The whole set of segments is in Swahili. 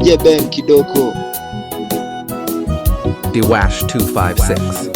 DJ Ben Kidoko. Dwash 256.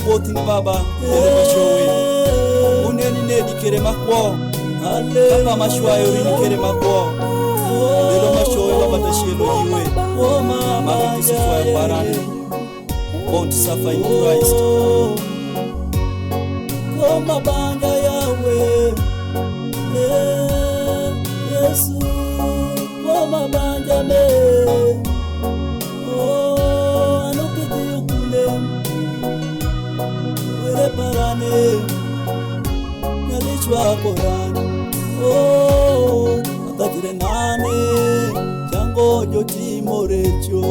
wotin baba kere mashowe uneni nedi kere makwo kapa mashwayo rini kere makwo lelo mashowe baba tashelo yiwe magi kisifwayo parane born to suffer in Christ koma banja yawe Yesu koma banja me anokiti ukule were parane nyalichwa korani atatire nane chango jotimorecho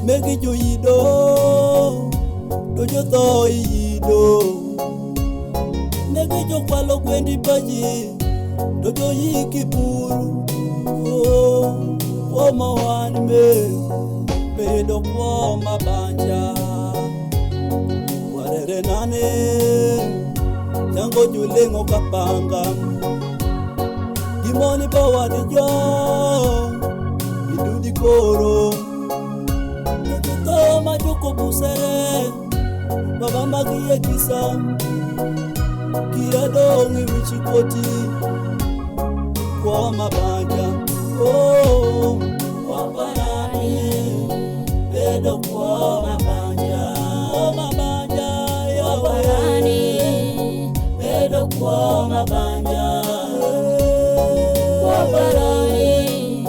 megi joido dojo to ido megi jokwalo kwendi paji dojo yikiburu mawan me bedo kwa banja warere nane chango julengo kapanga dimoni bawadi jo idudi koro toma joko busere baba magie kisa kia dongi wichikoti kwa mabanja waparani bedo kwa mabanja waparani bedo kwa mabanja waparani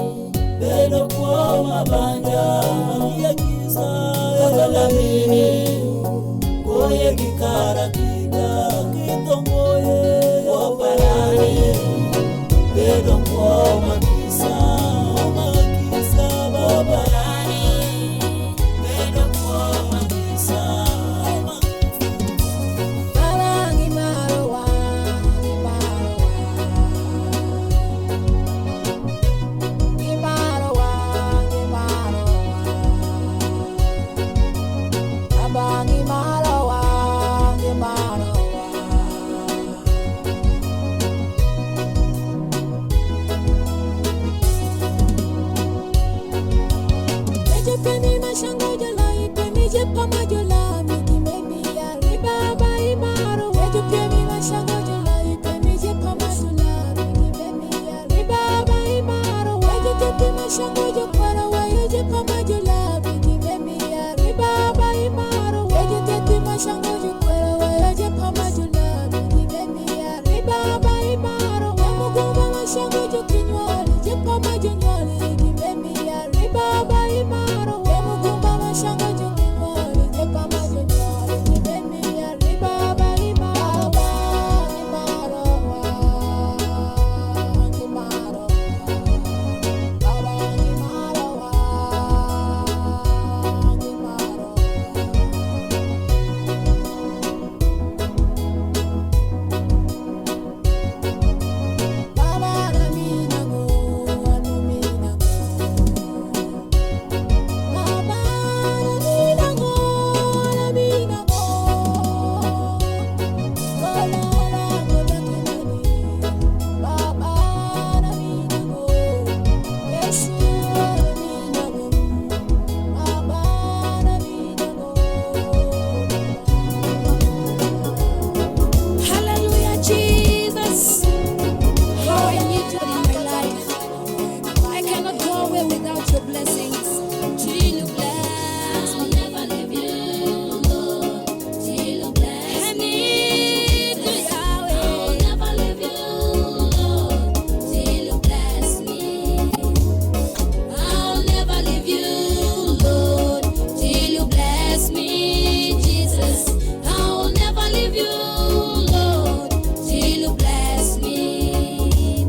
bedo kwa mabanja magia kisa kakalamini goye kikara kika kitongoye waparani bedo kwa makisa waparani bedo kwa makisa Balangi marowa Abangi marowa Pemi mashango jola pemi je pama jola miki memi ya riba bai maro je pemi mashango jola pemi je pama jola miki memi ya riba bai maro je pemi mashango jola je pama jola miki memi ya riba bai maro je pemi mashango jola je pama jola miki memi ya riba bai maro mugomba mashango jola je pama jola miki memi ya riba bai maro Shanga jukimoli, jepa majonyoli, jibemi ya riba bai maro, ngimaro, ngimaro, baba ngimaro, ngimaro. Baba na mina go, anu mina go. Baba Hallelujah, Jesus. How I need you in my life. I cannot go away without your blessings. Till you bless, I'll never leave you, Lord. Till you bless, I need you, Yahweh. I'll never leave you, Lord. Till you bless me, I'll never leave you, Lord. Till you bless me, Jesus. I'll never leave you, Lord. Till you bless me.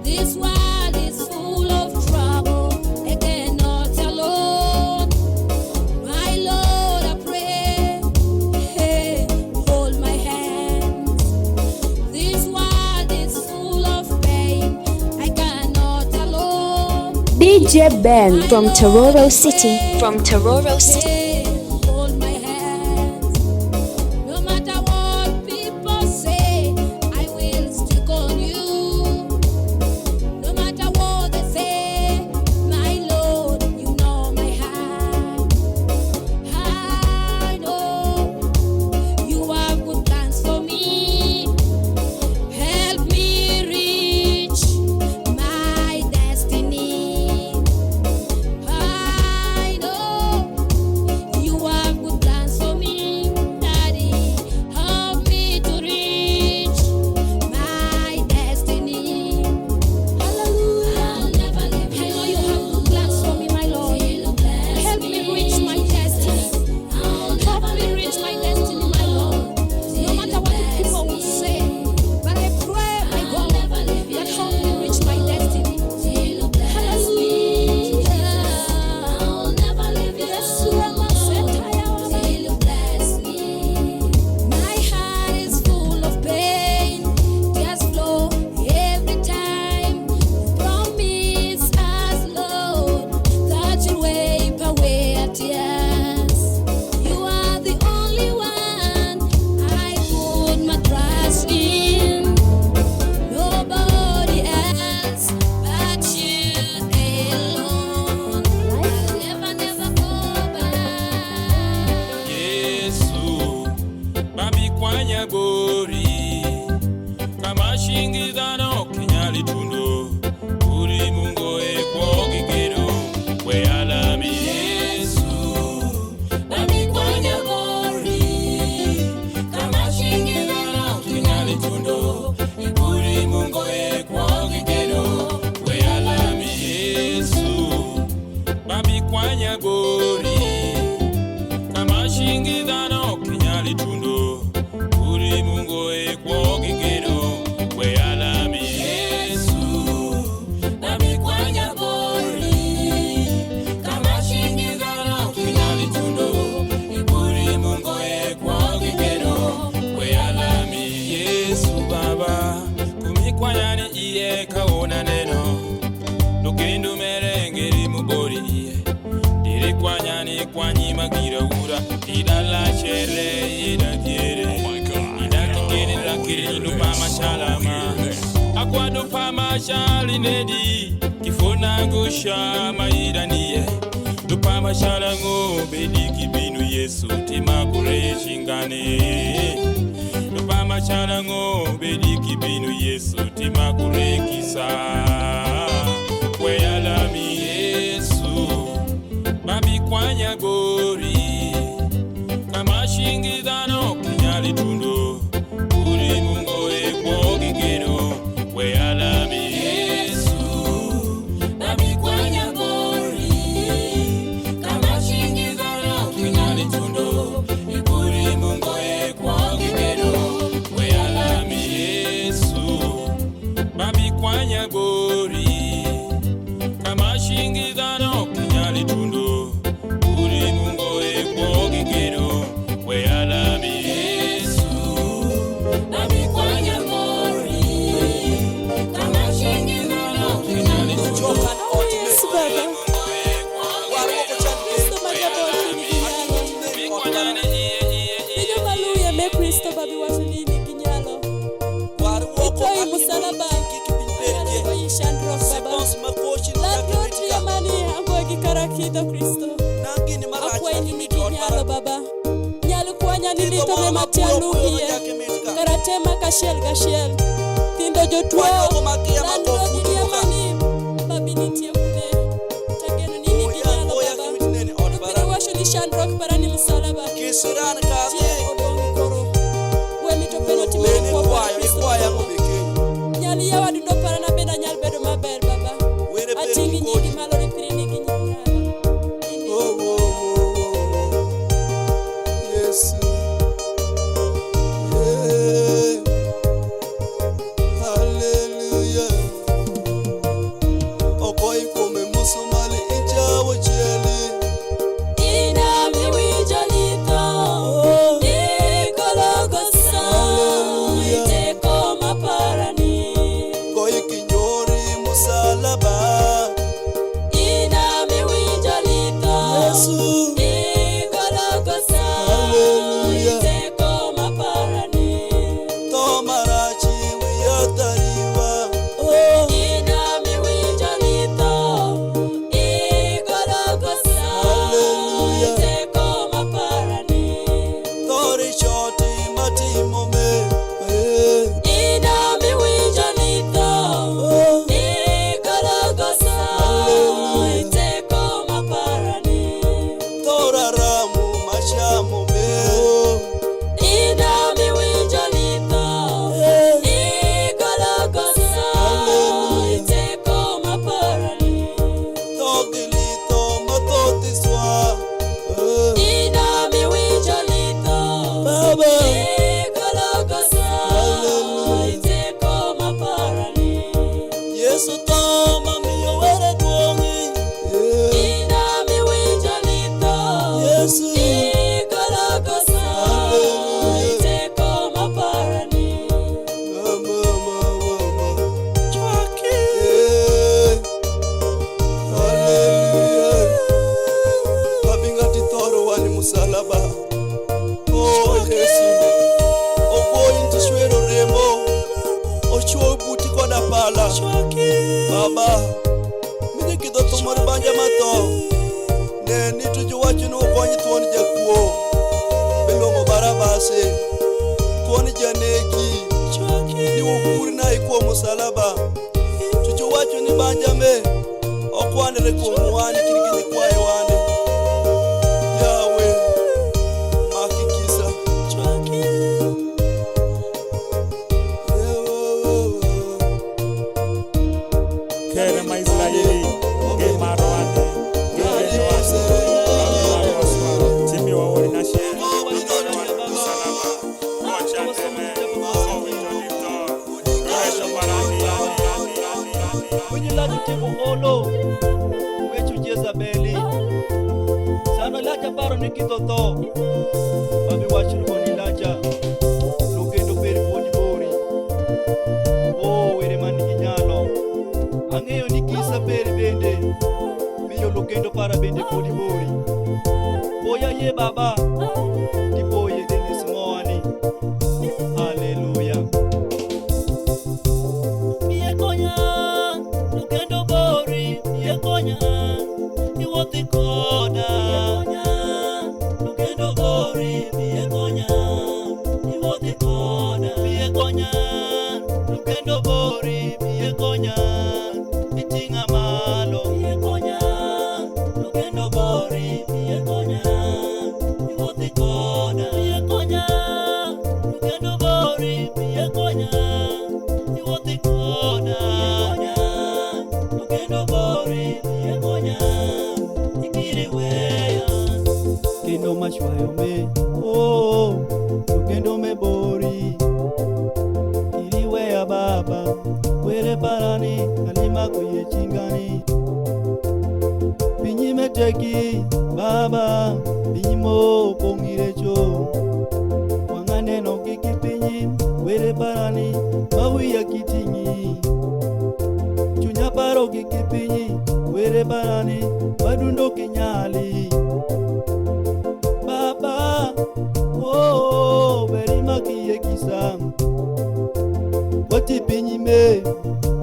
This world is full of trouble. I cannot alone. My Lord, I pray, hey, hold my hands. This world is full of pain. I cannot alone. DJ Ben from Tororo City. Hey, hold my hands. No matter what people say, I will stick on you. No matter what they say, my Lord, you know my heart. I know tundo iburi mungo e kwa gigeno we alami Yesu babi kwanya gori kama shingi dano kinyali tundo iburi mungo e kwa gigeno we alami Yesu babi kwanya gori kama shingi dano kinyali tundo iburi mungo e kwa gigeno we alami Yesu baba kumikwanyani iye kaona neno Nukendo merengeri mubori iye Dire kwanyani kwanyi magira ura Idala chere ida kiere Ida kikini rakiri nupa mashalama Akwa nupa mashali nedi Kifuna gusha maida niye Nupa mashalango bedi kibinu Yesu Tima kure shingane Nupa mashalango bedi kibinu Yesu Tima kure kisa we alami Yesu babi kwanya gori kama shingi dano kinyali tundo uri mungo e kwa gigeno we alami Yesu babi kwanya gori kama shingi dano kinyali tundo uri mungo e kwa gigeno we alami Yesu babi kwanya gori kama shingi dano kinyali tundo uri mungo e kwa gigeno we alami Yesu babi kwanya gori kama shingi dano kinyali tundo Yes, Baba. Ndio maluya me Kristo babi washini kinyalo. Itoi musalaba. Kwa ishandro baba. La glory ya mani ambo gikarakito Kristo. Akwa ini kinyalo baba. Nyalo kwanya nilito me matialu iye. Karatema kashel gashel. Tindo jotwa. La glory ya mani. Babi nitie kune. Tageno nini kinyalo baba. Nupira washo ni shandrok para ni musalaba. Kisirani kazi Odongi koro. Weni topeno time kwa Kristo. Nyali ya wadu ndo para na beda nyal bedo maber baba. Atingi nyingi malori piri nigi nyingi. Yesu yeah. Hallelujah Okoi kome musumali injawo cheli Ina miwijo lito. Ikologosa. Iteko maparani. Koi kinyori musalaba Ina miwijo lito. Yesu Ikologosa. Hallelujah. Iteko maparani. Tomarachi wiyatariwa Ina miwijo lito. Ikologosa. Hallelujah. Iteko maparani. Tori shoti matimome Ina miwijo lito. Ikologosa. Hallelujah. Iteko maparani. Tora ramu mashamome Ina miwijo lito. Ikologosa. Hallelujah. Iteko maparani. Togilito matotiswa Ina miwijo lito. Baba Ikologosa. Hallelujah. Iteko maparani. Yesu toma miyo were duongi Ina miwijo lito. Yesu Ikologosa. Hallelujah. Iteko maparani. mama Chwaki Hallelujah Babingati toro wani musalaba Oh Yesu Ogo inti shwero remo Ochuo buti koda pala Baba Mini kido tumori banja mato Ne nitu juwachi no konyi tuoni jakuo Belongo barabase Tuoni janeki Ni ukuri na ikuwa musalaba Chuchuwachi ni banja me Okwane reko mwani kirikini kwa iwane Yahweh Makikisa Wini laja timo olo wechu Jezabeli Sana laja baro nikitotho Babi wachuru koni laja Lugendo peri poni bori Oh were mani kinyalo Angeyo nikisa peri bende Miyo lugendo para bende poni bori Boya ye baba Diboye Dennis Moani Hallelujah Miye konya Lugendo bori Miye konya Iwothi koda Lugendo bori Miye konya Iwothi koda Miye konya Lugendo bori Miye konya Itinga malo Miye konya Lugendo bori Miye konya Iwothi koda Miye konya Lugendo bori Miye konya Iwothi koda Lugendo bori Miye konya Ikiri weya Kendo mashwayo me Oh Lugendo me bori Ikiri weya baba Were parani Kalima kuye chingani Pinyi meteki Baba Pinyi mo pongirecho Wangane no kiki pinyi Were parani Mawi ya kitingi Chunya paro kiki pinyi Were parani Madundo kinyali Baba Oh Veri makiye kisam Wati pinyi me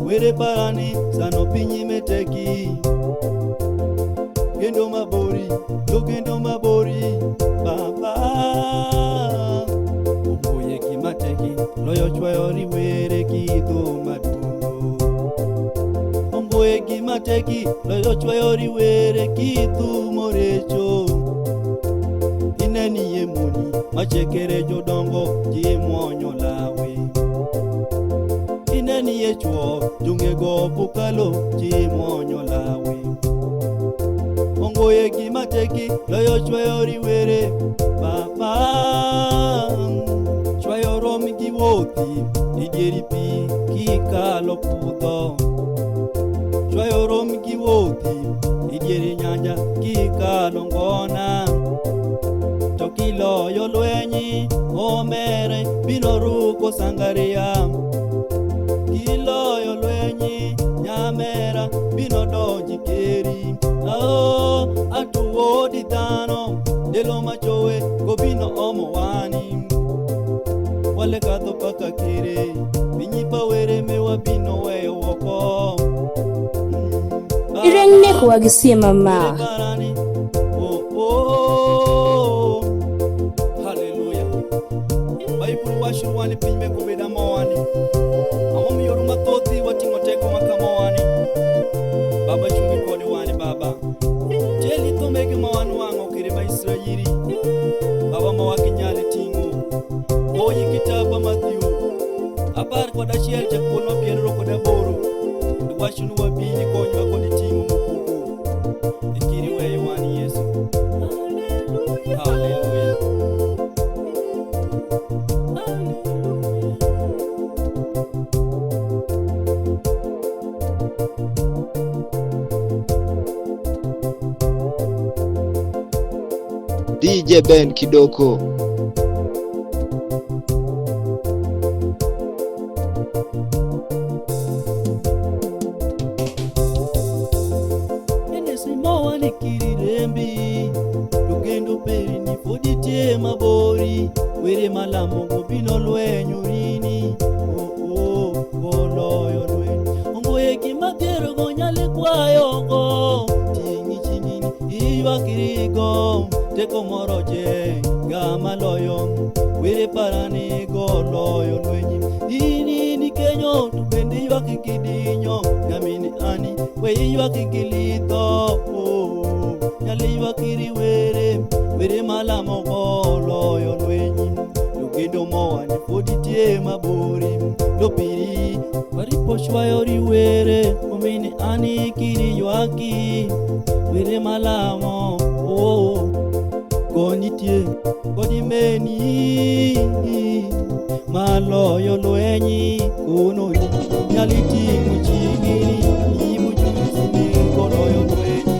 Were parani Sano pinyi meteki Gendo mabori Lugendo mabori Baba Omboye kimateki Loyo chwayo riwere kido madungo Omboye kimateki Loyo chwayo riwere kido morecho Ineni yemoni Machekere jodongo Jimwonyo lawe Ineni yechuo Jungego bukalo Jimwonyo lawe Ongoye gimateki Loyo chwayo riwere Baba Chwayo romi giwothi Nigeripi Kikalo puto Chwayo romi giwothi Nigeri nyanja Kikalo ngona Tokiloyo lwenyi Omere Binoruko sangaria Kiloyo lwenyi Nyamera Binodonji keri Atuwo di tano Delo machowe Gobino omo wani Wale kato paka kere Binyipa were mewa bino weyo woko Irene kuwagisie mama Hallelujah Bible washu wani pinme kubeda mawani Amomi yoruma toti watingoteko makamawani Baba chungi koni wani baba Jeli tomege mawanu wango kirima Israeli Baba mawaki nyali tingo Oyi kitaba Matthew Apar kwa dashiel chakono pierro koda boro Duwashunu wabini konyo wakoni tingo mukuku Ikiri weyo wani Yesu Hallelujah DJ Ben Kidoko. Enesimoa nikirirembi Lugendo peri nifoditie mabori Were malamo gobino lwenyo rini Goloyo lwenyo Ongoye kimatero gonyale kwa yoko Tingi chingini iwa kirigo Teko moroje gama loyo Were parani goloyo lwenyi Ini ni kenyo tubende iwa kikidinyo Nyamini ani we iwa kikilito Nyale iwa kiri were malamo goloyo lwenyi Lugendo moa nifoditie mabori Lopiri Waripo shwayo riwere Omini ani kiri yuaki Were malamo Konitie Kodimeni Maloyo lwenyi Uno Nyaliti mchigini kono yo tweni.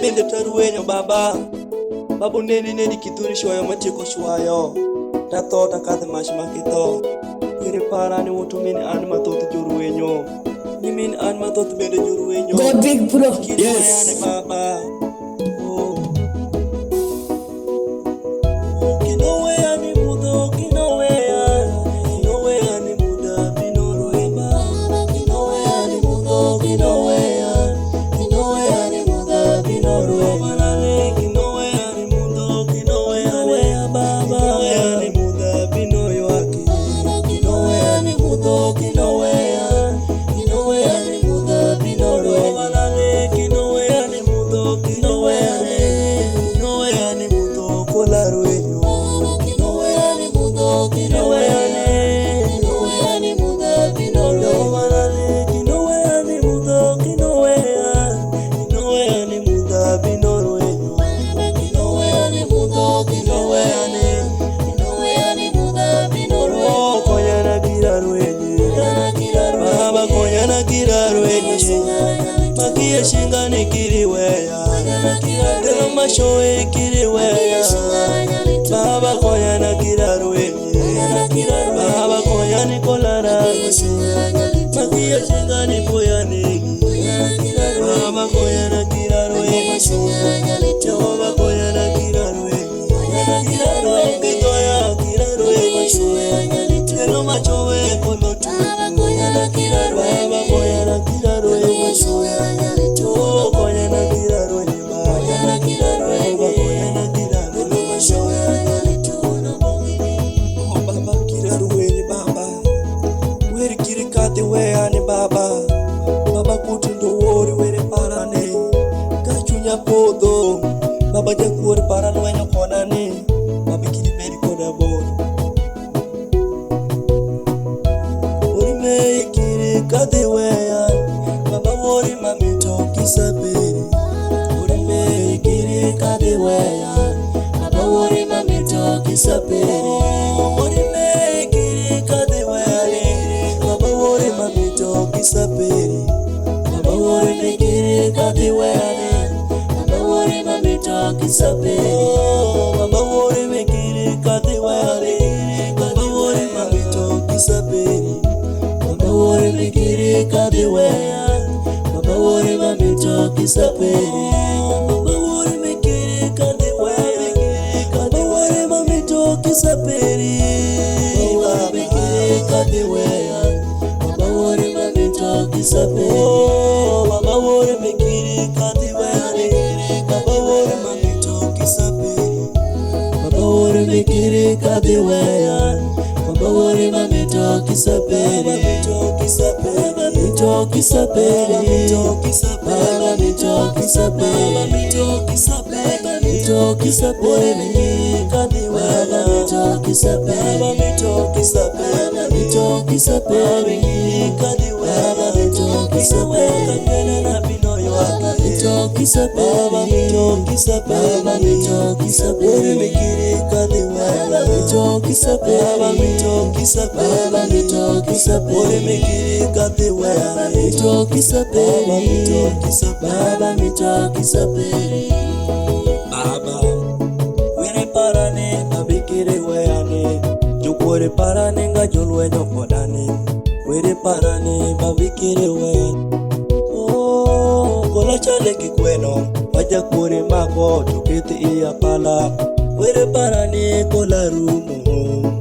Bende taruenyo baba babu neni neni kidhuri shwayo machiko shwayo tatho takadhe mash makitho iri parani utumini an mathoth joruenyo nimin an mathoth bende joruenyo Go big bro. Yes baba Shingani kiriweya Delo mashoe kiriweya Baba koyana kirarwenye Baba koyani kolara Makia shingani poyanegi Baba koyana kirarwenye Jehova koyana kirarwenye Kitoya kirarwenye Delo machoe kolotu Baba koyana kirarwenye Baba me kiri kadiweya baba wori mamito kisaperi wori me kiri kadiweya baba wori mamito kisaperi wori me kiri kadiweya baba wori mamito kisaperi baba wori me kiri kadiweya baba wori mamito kisaperi baba wori me kiri kadiweya baba wori mamito kisaperi baba wori me kiri kadiweya baba wori mamito kisaperi baba wori me kiri kadiweya baba wori mamito kisaperi baba me kiri kadiweya baba wori mamito kisaperi baba wori me kiri kadiweya baba wori mamito kisaperi baba wori me kiri kadiweya baba wori mamito kisaperi mamito kisaperi mamito kisaperi mamito kisaperi mamito kisaperi mamito kisaperi mamito kisaperi me kadiweya mamito kisaperi mamito kisaperi mamito kisaperi me kadiweya mamito kisaperi kangena na binoyo mamito kisaperi mamito kisaperi mamito kisaperi me kiri kadiweya mamito kisaperi mamito kisaperi mamito kisaperi me kiri kadiweya mamito kisaperi mamito kisaperi mamito kisaperi baba wiri parane abikiri weyane jukwore parane nga jolwenyo kodane wiri parane babikiri weyane kola chale kikweno waja kure mako tukiti iya pala wiri parane kola rumu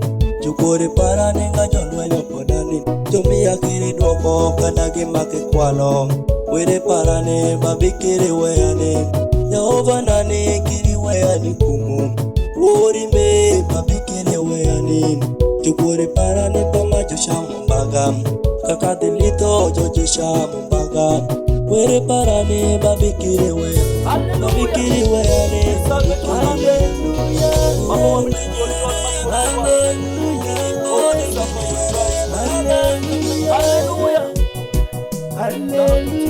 jukwore parane nga jolwenyo kodane jomi akiri dwoko kanagi make kwalo wiri parane babikiri weyane Yehova nani kiri weyani kumu wori me babikiri weyani jukwore parane pama josha mumbaga kaka delito jojosha mumbaga wiri parane babikiri weyani babikiri weyani hallelujah hallelujah hallelujah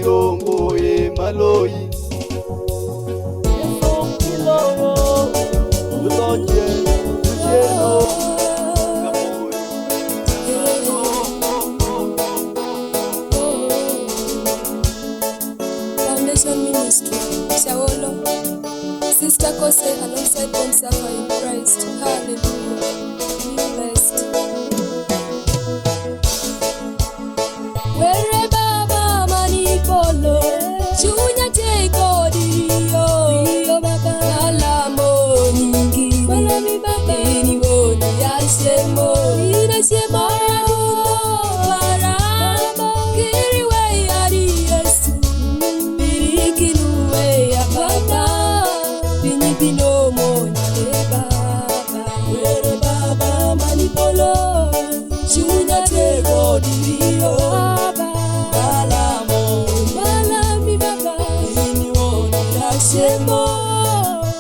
mirongo ye maloi Kiloro Uloje Ujeno Foundation Ministry, Shaolo, Sister Kose alongside Bonsafa in Christ. Hallelujah. Be blessed. Where Baba Manipolo, Chunya Teko Dio, Alamo Ningi, Malami Baba, Iniboni Yashemo, Inashemo, Barama, Kiriwe Ariyesu, Birikinuwe ya Baba, Binipino Monyale Baba, Where Baba Manipolo, Chunya Teko Dio, Alamo, Malami Baba, Iniboni Yashemo,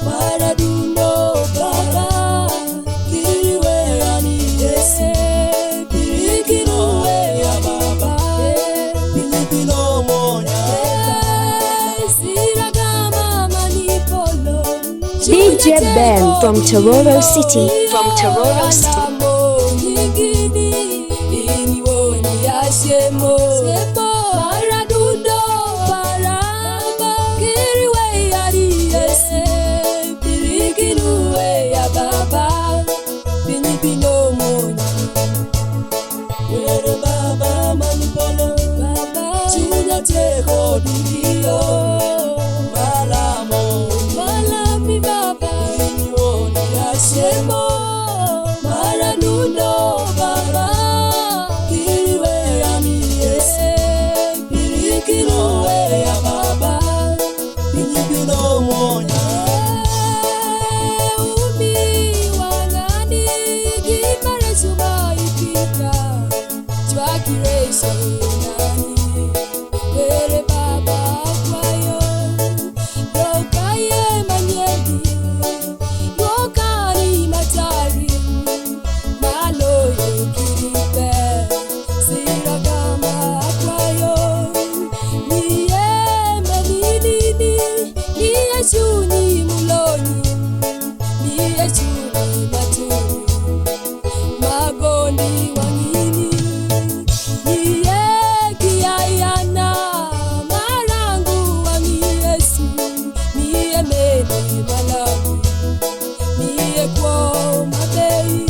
Maradundo Baba, Kiriwe Ariyesu, Birikinuwe ya Baba, Binipino Monyale DJ Ben from Tororo City. Malami Baba, Shemo, Maranundo Baba, Kiriwe Amiyese, Birikinuwe ya Baba, Binipino Monya. Umi wanani, Gimare Suba Ipika, Chwakireso nani, Where Baba kwayo, Lokaye Manyedi, Lokani Matari, Maloye Kiripe, Siragama kwayo, Niye Menini, Niye Shuni Muloni, Niye Shuni Maturi, Magondi Wangini, Niye Kiayana, Marangu Wangiyesu, Niye Meni Malawi, Niye Kwa Mabei,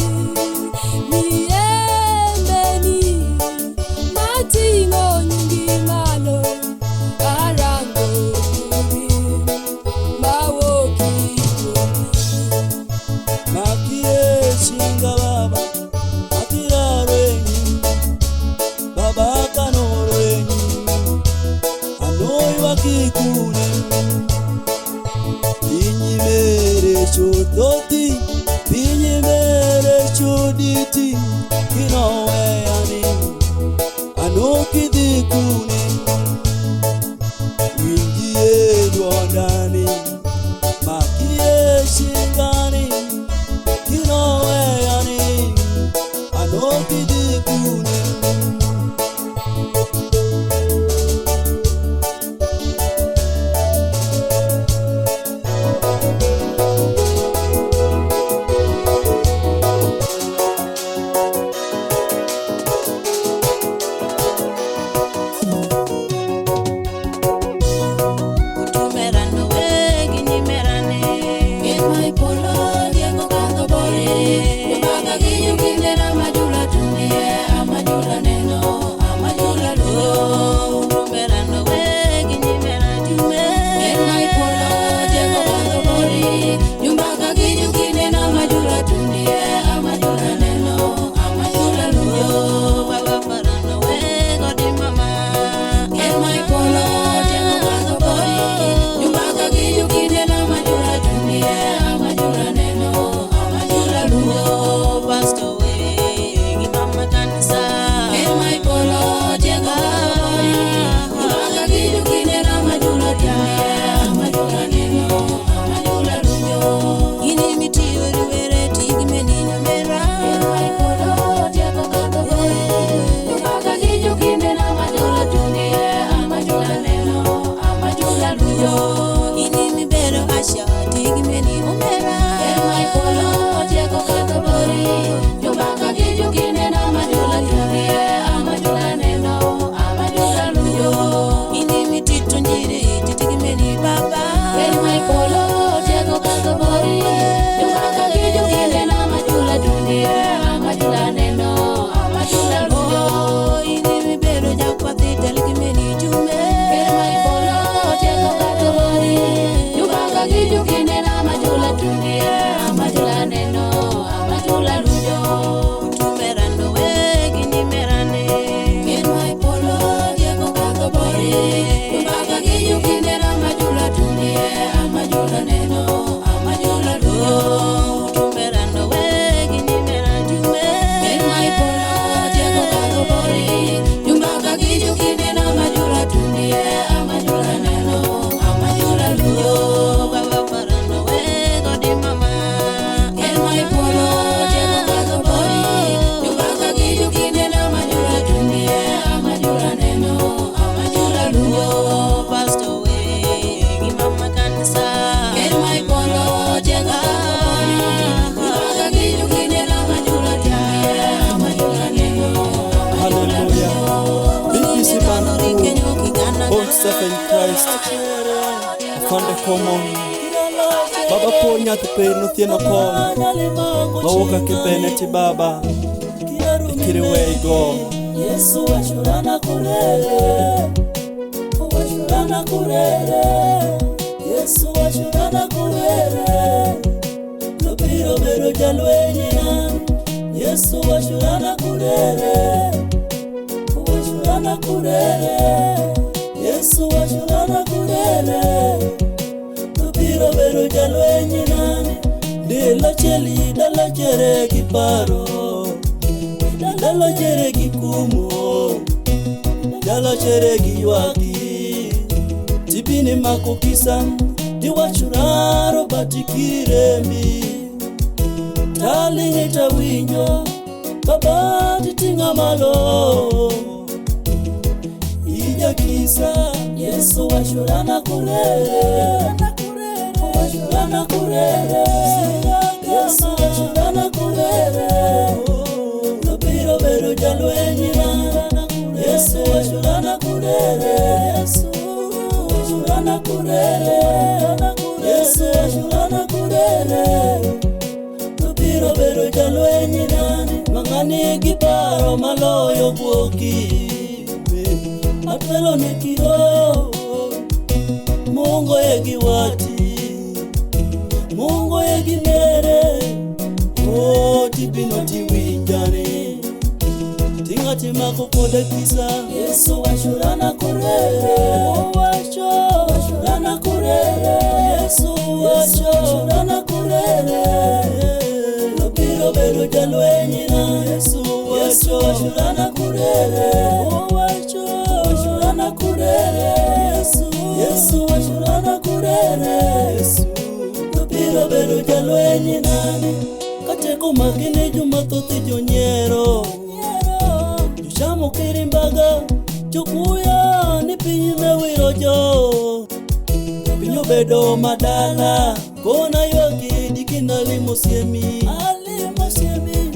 Niye Meni, Matingo Nyingi Malo, Arango Kuri, Mawoki Kuri. Makie shinga baba Atirarwenyi Baba kanorwenyi Anoi wakikune Pinyimere chodoti Pinyimere choditi Kinowe ani Anokidikune Wingie dwandani Makie shingani Kinowe ani Anokidikune Utumerano myself in Christ. Afande common. Baba po nyathi pe no thieno kon. Bawoka kibeneti baba. Ikiri way go. Yesu wachurana kurere. Wachurana kurere. Yesu wachurana kurere. Lopiro bero jalwenyina. Yesu wachurana kurere. Wachurana kurere. Yesu wachurana kurere. Lopiro bero jalwenyina. Dela cheli dala chere kiparo. Dala chere kikumo. Dala chere kiwaki. Tipini makokisa. Diwachuraro batikiremi. Darling ita winyo. Baba titinga malo. Ija kisa. Yesu wachurana kurere. Wachurana kurere. Yesu wachurana kurere. Lopiro bero jalwenyina. Yesu wachurana kurere. Yesu wachurana kurere. Yesu wachurana kurere. Lopiro bero jalwenyina. Mangani giparo maloyo kuoki. Atelo nekiro. Mungu egiwati. Mungu eginere. Oh, tipino tiwinjane. Tingati makokode kisa. Yesu wachurana kurere. Wachurana kurere. Yesu wachurana kurere. Lopiro bero jalwenyina. Yesu wachurana kurere. Wachurana kurere. Yesu wachurana kurere. Lopiro bero jalwenyina. Kateko magine jumatoti jonyero. Jushamo kirimbaga. Chukuya ni pinyime wirojo. Pinyo bedo madala. Kona yogi dikina limosiemi.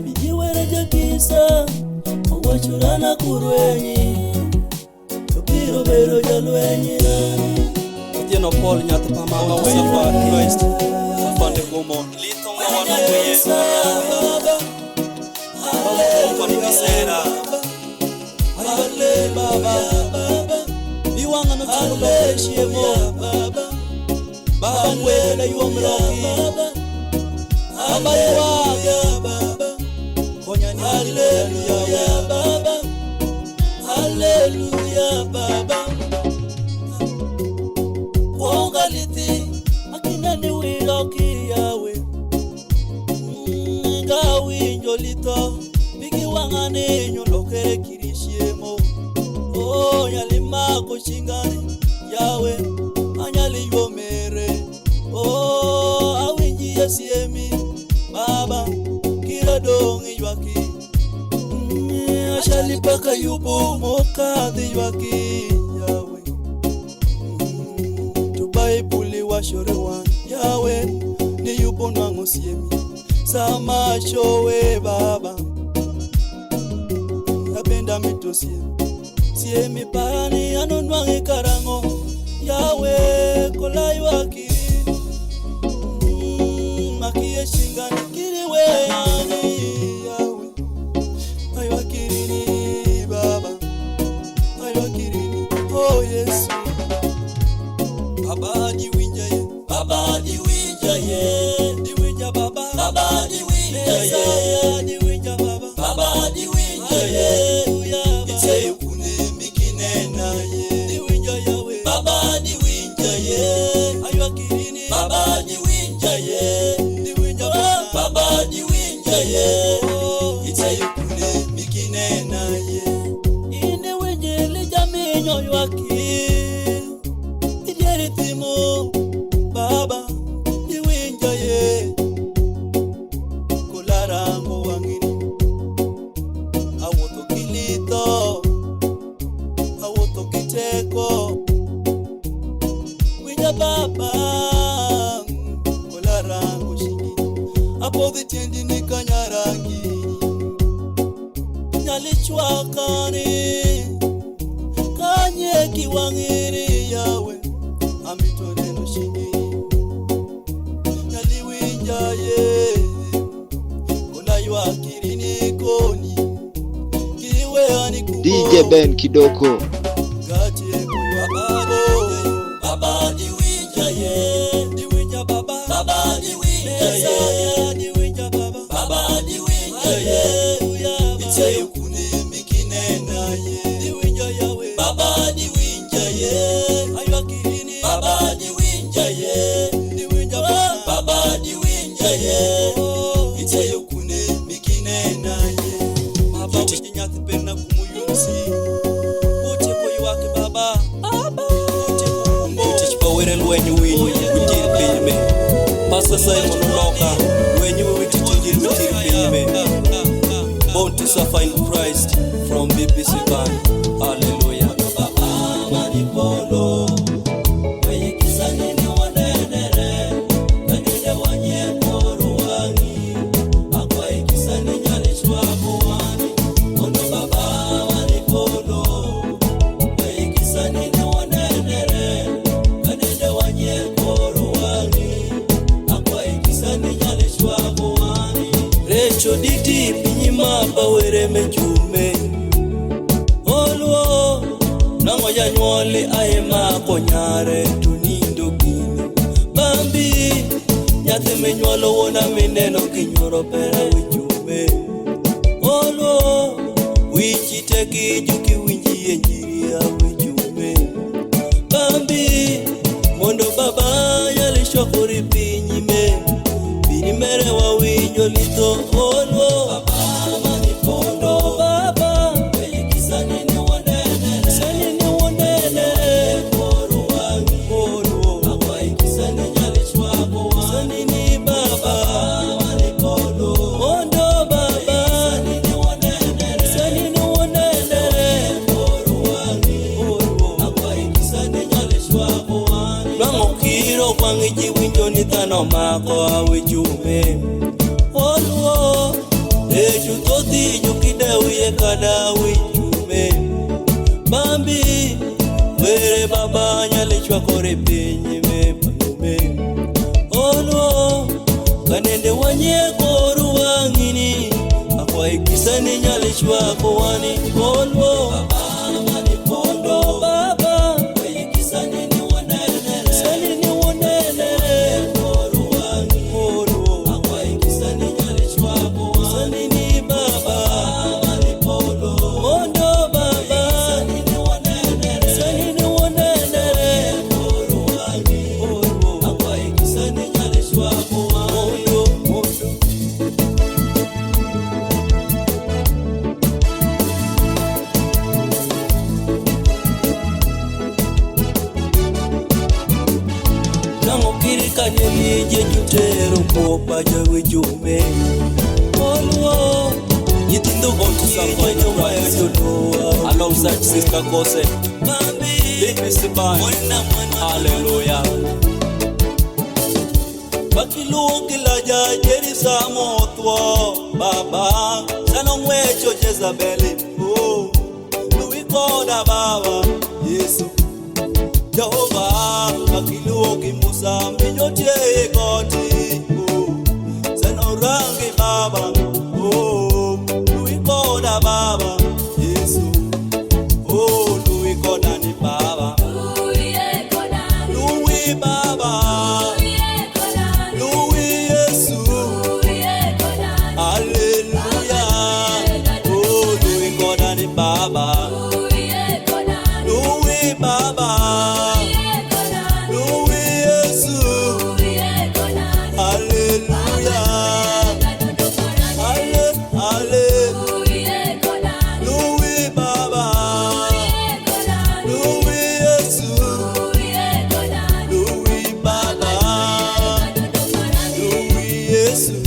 Bijiwere jakisa. Wachurana kurwenyi. Lopiro bero jalwenyina. Tieno Paul nyathi pamama wewa Christ. Afande common. Lito mwana kuye. Baba kwa nikisera. Ale baba. Biwanga no talo shiemo baba. Baba mwela yuomroki. Baba yuaga baba. Konya ni hallelujah baba. Hallelujah baba. Wongaliti akina ni wiloki yawe. Gawi njolito bigi wangane nyolokere kirishiemo. Oh nyalima kushingani yawe anyali yomere. Oh awinji yasiemi baba kiradongi ywaki. Ashali paka yupo mokadhi ywaki yawe. Tubaipuli washorewan yawe ni yupo nwango siemi. Sama showe baba. Napenda mito siemi parani anonwangi karango. Yawe kola ywaki. Makie shingani kiriwe yani yawe. Aywakirini baba. Aywakirini oh Yesu. Baba diwinja ye. Baba diwinja ye. Diwinja baba. Baba diwinja ye. Diwinja baba. Baba diwinja ye. Ite ukune mikine na ye. Diwinja yawe. Baba diwinja ye. Aywakirini. Baba diwinja ye. Diwinja baba. Baba diwinja ye. Ite ukune mikine na ye. Ine wenye lijaminyo ywaki. Ijeritimo baba diwinja ye. Kularango wangini. Awoto kilito. Awoto kiteko. Winja baba. Kularango shini. Apo vitiendi ni kanyarangi. Nyalichwakani. Kanye kiwangiri. shini Nyaliwinja ye Kuna yuakirini koni Kiwe hani kubo DJ Ben Kidoko Gache kuwa Baba diwinja ye Diwinja baba Baba diwinja ye Diwinja baba Baba diwinja ye Itse yukune mikine na ye Diwinja yawe Baba diwinja ye Aywakirini Baba diwinja ye Diwinja baba diwinja ye Itse yukune mikine na ye Baba wijinyati pena kumuyusi Uche koyu wake baba Uche chipawere lwenyu winyu Witiri penyime Pasa Simon Uloka Wenyu witichingiri witiri penyime Born to suffer in Christ from BBC Band. Hallelujah. Baba manipolo Weye kisani ni wanenere Kanile wanye koruwangi Akwa ikisani nyalishwa kuwani Ono baba manipolo Weye kisani ni wanenere Kanile wanye koruwangi Akwa ikisani nyalishwa kuwani Recho diti pinyima bawere mechume Olwo Nango ya nyole aema konyare tunindo gini Bambi Nyate menywalo wona mineno kinyoro pera wichume Olwo Wichite kijuki winji enjiria wichume Bambi Mondo baba yalisho kuri pinyime Binimere wa winyo lito Olwo Baba manipondo Baba Weye kisani ni wanenere Sani ni wanenere Koruwangi Olwo Akwa ikisani nyalishwa kuwa Sani ni baba manipondo Ondo baba Sani ni wanenere Sani ni wanenere Koruwangi Olwo Akwa ikisani nyalishwa kuwa Lango kiro kwangi jiwinjo ni tano mako awichume Olwo Eju toti jukide uye kada wichume Bambi Were baba nyalechwa kore penyime panume Olwo Kanende wanye koru wangini Akwa ikisani nyalechwa kuwani Olwo Baba manipondo Baba Weye kisani ni wanenere Sani ni wanenere Koru wangi Olwo Akwa ikisani nyalechwa kuwani Sani ni baba Manipondo Ondo baba Sani ni wanenere Sani ni wanenere Koru wangi Olwo Akwa ikisani nyalechwa kuwani Ondo Nango kirikanye nije jutero Mwopa jawe jume Olwo Nyithindo gotu safanya wayo doa Alongside Sister Kose BBC Band Hallelujah Bakiluo kilaja jerisa motwa Baba Sanongwecho Jezabeli Oh Luikoda baba Yesu Jehovah Bakiluo kimusa Minyotie goti Oh Sanorangi baba Oh Luikoda baba Yesu Oh Luikoda ni baba Lui baba Lui Yesu Hallelujah Oh Luikoda ni baba Lui baba Lui Yesu Hallelujah Lui baba Lui Yesu Lui baba Lui Yesu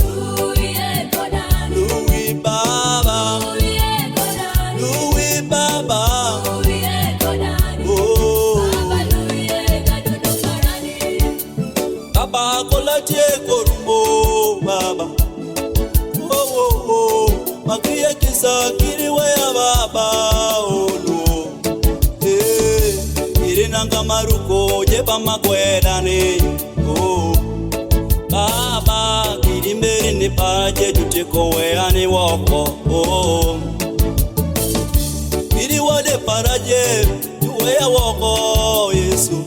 Lui baba Lui baba Oh Baba kolatie korumbo baba Oh Makia kisa kiriwe ya baba Olo nanga maruko jeba magwedani. Oh Baba kilimberi ni paje tuteko weani woko. Oh kili wade paraje tuwe ya woko Yesu.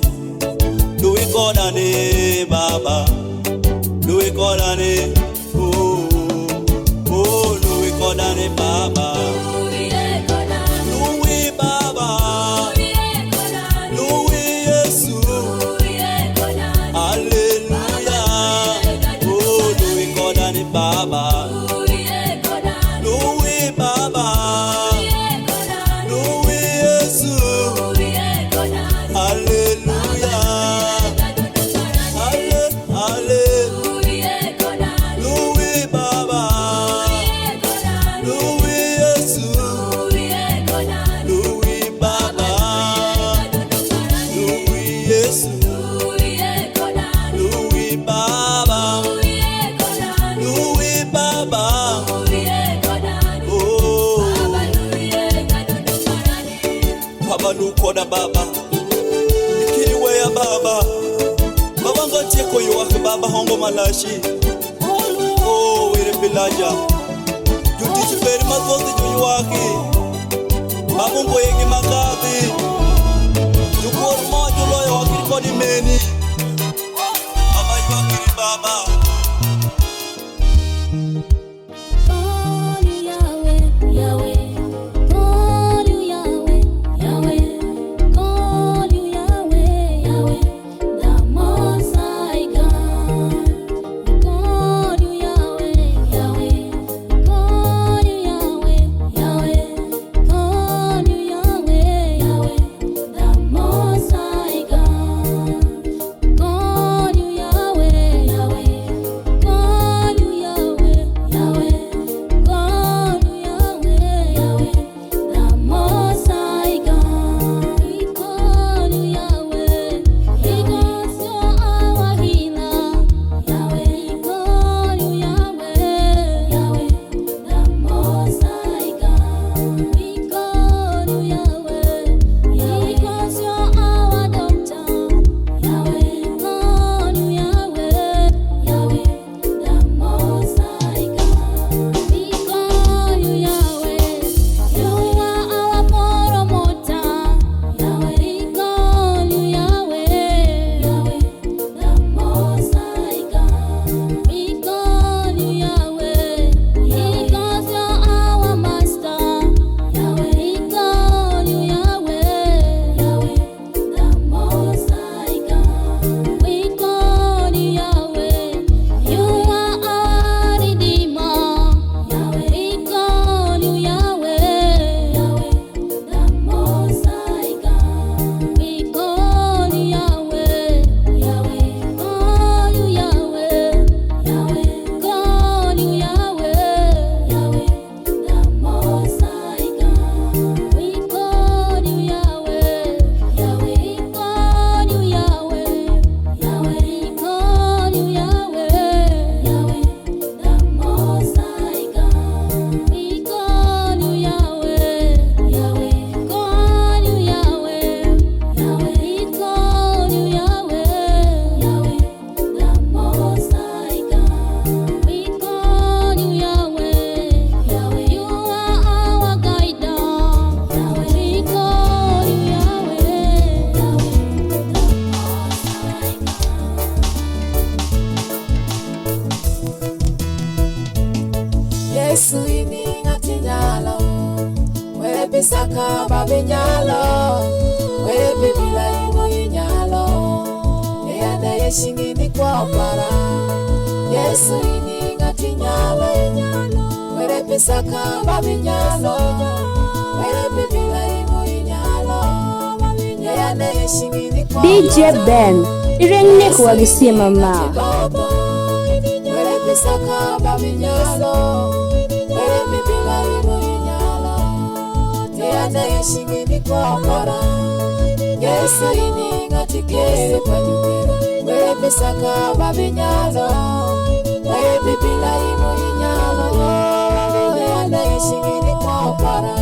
Lui kodane Baba, lui kodane. Oh lui kodane Baba. Lui Baba, lui Yesu. Hallelujah. Oh lui kodane Baba. Lui Baba, lui Yesu. Hallelujah. Lui Baba, lui Yesu. Lui Baba, lui Yesu. Lui Baba, lui Baba. Oh Baba nukoda Baba ikiliwe ya Baba. Baba ngotie koyo wake Baba hongo malashi. Oh wire pilaja juti chiberi mazozi juyu wake Baba ngoyegi makati jukor mojo loyo wakili kodi meni Baba yuwakili Baba. Yesu ini ngati nyalo wewe saka babi nyalo wewe bila ino nyalo eyanda yeshingini kwa para. Yesu ini ngati nyalo wewe saka babi nyalo wewe bila ino nyalo eyanda yeshingini kwa DJ Ben irengne kuwagisie mama wewe saka babi nyalo wewe bila ino nyalo eyanda yeshingini kwa para. Yesu ini ngati kese kwa jukira wewe saka babi nyalo wewe bila ino nyalo eyanda yeshingini kwa para.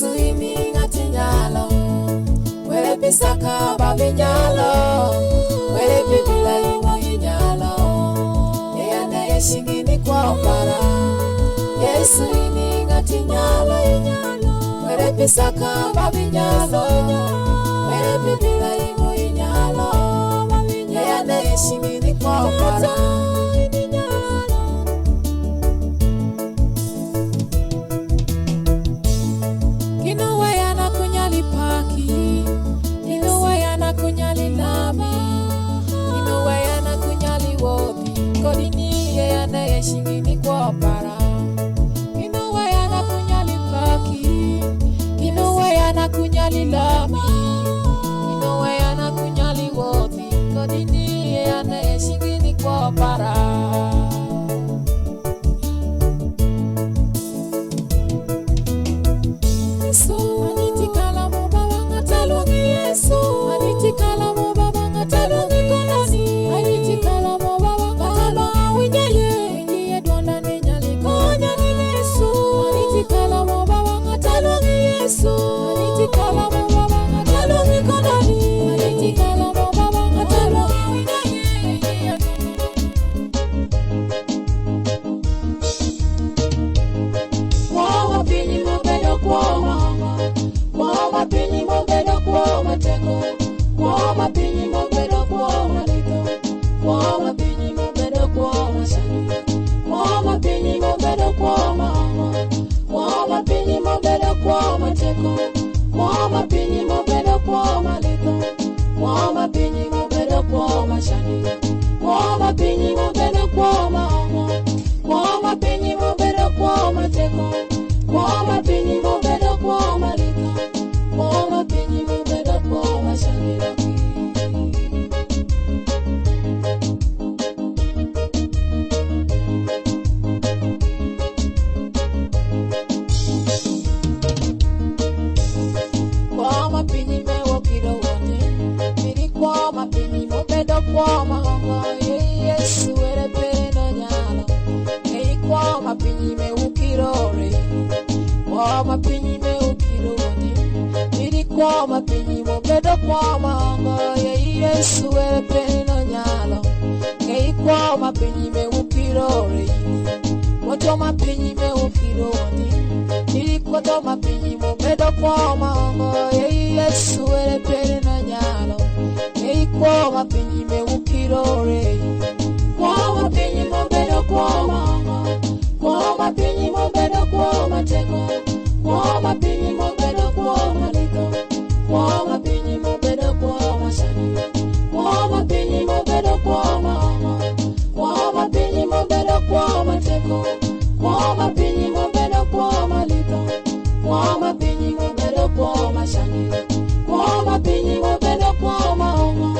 Yesu ini ngati nyalo were pisaka babi nyalo were bibila imo nyalo yana yeshingini kwa opara Yesu ini ngati nyalo were pisaka babi nyalo were bibila imo nyalo yana yeshingini kwa opara kunyali lami inuwa yana kunyali wobi kodini yana yeshingini kwa para inuwa yana kunyali paki inuwa yana kunyali lami inuwa yana kunyali wobi kodini yana yeshingini kwa para Tikala mo baba ngatalo ngikolani ani tikala mo baba ngatalo awinyaye ngiye donda nenyali konya ni Yesu ani tikala mo baba ngatalo Yesu ani tikala mo baba ngatalo ngikolani ani tikala mo baba ngatalo awinyaye ngiye kwa pini mo bedo kwa mama kwa pini mo bedo kwa mateko Wama pinyi mo bedo kwa malito Wama pinyi mo bedo kwa masani Wama pinyi mo bedo kwa mama Wama pinyi mo bedo kwa mateko Wama pinyi mo bedo kwa malito Wama pinyi mo bedo kwa masani Wama pinyi mo bedo kwa mama Wama pinyi mo bedo kwa mateko Wama pinyi mo bedo kwa malito Wama pinyi mo bedo kwa masani Kwa mahanga Yesu ere peno nyalo Ei kwa mapinyi me ukirore Kwa mapinyi me ukirone Miri kwa mapinyi mo bedo kwa mahanga Yesu ere peno nyalo Ei kwa mapinyi me ukirore Koto mapinyi me ukirone Miri koto mapinyi mo bedo kwa mahanga Yesu ere peno nyalo Kwa mapinyi me ukirore Kwa mapinyi mo bedo kwa mama Kwa mapinyi mo bedo kwa mateko Kwa mapinyi mo bedo kwa malito Kwa mapinyi mo bedo kwa masani Kwa mapinyi mo bedo kwa mama Kwa mapinyi mo bedo kwa mateko Kwa mapinyi mo bedo kwa malito Kwa mapinyi mo bedo kwa masani Kwa mapinyi mo bedo kwa mama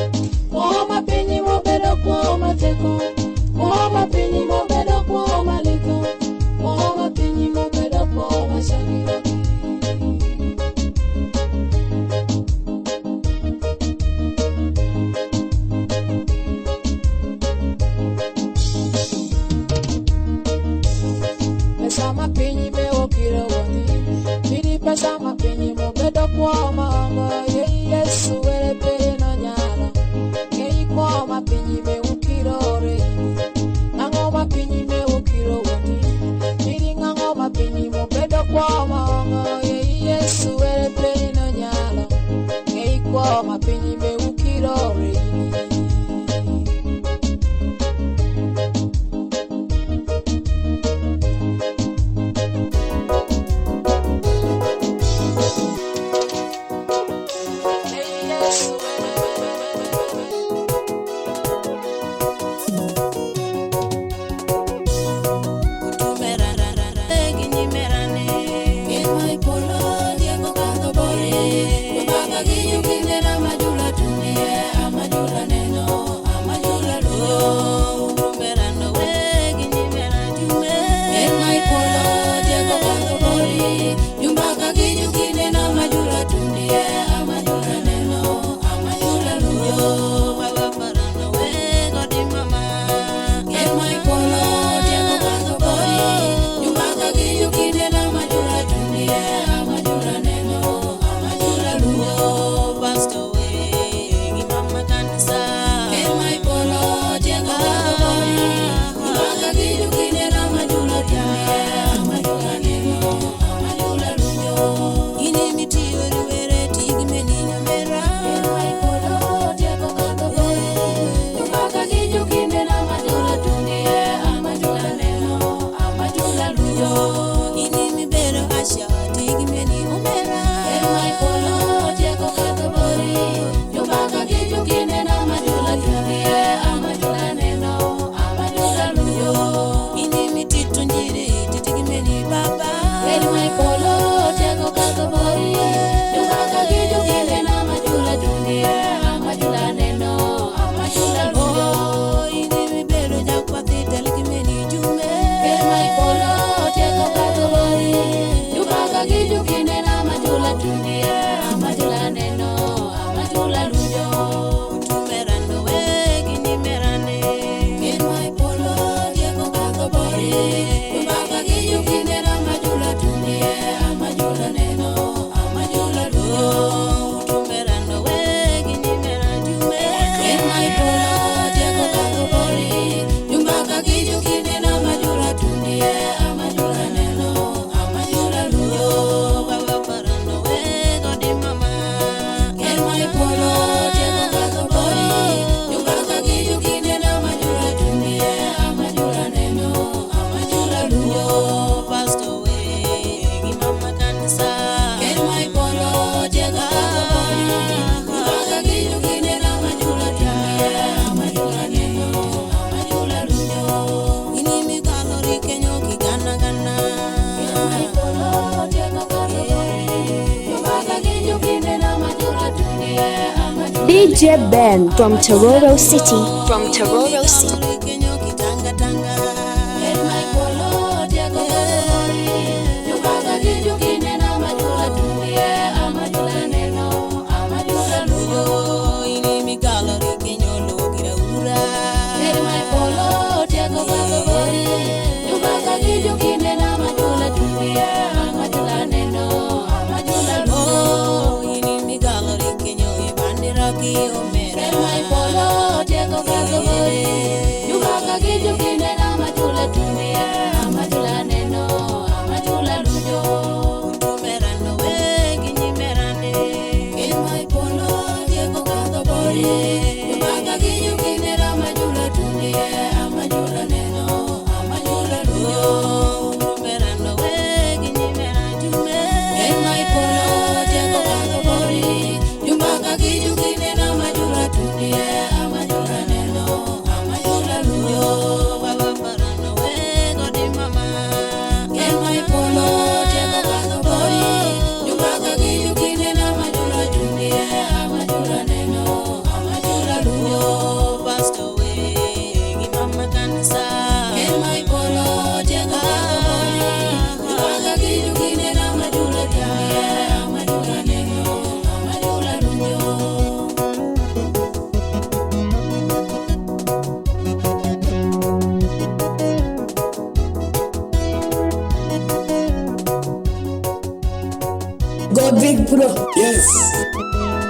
Kwa mapinyi mo bedo kwa mateko Kwa mapinyi mo bedo kwa malito Kwa mapinyi mo bedo kwa masani Pesa mapinyi me okiro wani Miri pesa mapinyi mo bedo kwa manga Yesu ere peno nyalo Kwa mapinyi me ukirore Nango mapinyi me ukiro wani Miri nango mapinyi mo bedo kwa manga Yesu ere peno nyalo Kwa mapinyi me ukirore Majura DJ Ben from Tororo City. From Tororo City. Go big bro. Yes.